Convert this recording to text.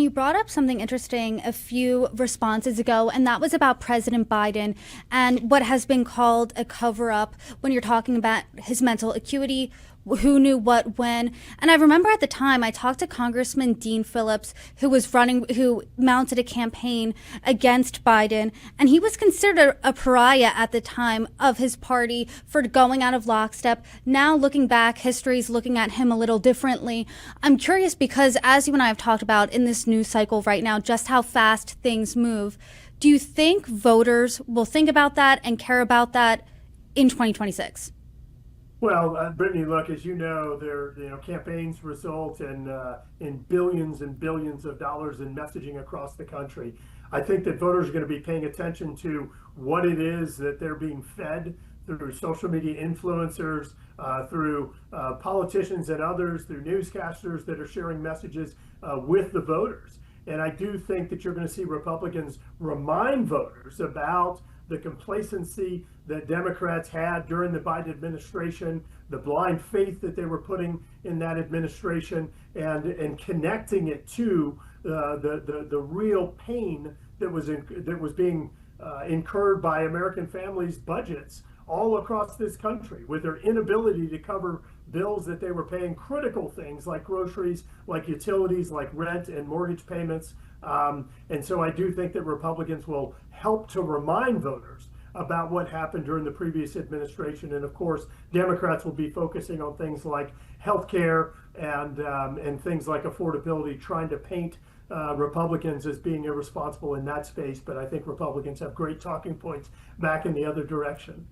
you brought up something interesting a few responses ago, and that was about President Biden and what has been called a cover-up when you're talking about his mental acuity, who knew what when. And I remember at the time I talked to Congressman Dean Phillips, who mounted a campaign against Biden, and he was considered a pariah at the time of his party for going out of lockstep. Now looking back, history's looking at him a little differently. I'm curious because, as you and I have talked about in this news cycle right now, just how fast things move. Do you think voters will think about that and care about that in 2026? Well, Brittany, look, as you know, campaigns result in billions and billions of dollars in messaging across the country. I think that voters are going to be paying attention to what it is that they're being fed through social media influencers, through politicians and others, through newscasters that are sharing messages with the voters. And I do think that you're going to see Republicans remind voters about the complacency that Democrats had during the Biden administration, the blind faith that they were putting in that administration, and connecting it to the real pain that was being incurred by American families' budgets all across this country, with their inability to cover bills that they were paying, critical things like groceries, like utilities, like rent and mortgage payments. And so I do think that Republicans will help to remind voters about what happened during the previous administration. And of course, Democrats will be focusing on things like health care and things like affordability, trying to paint Republicans as being irresponsible in that space. But I think Republicans have great talking points back in the other direction.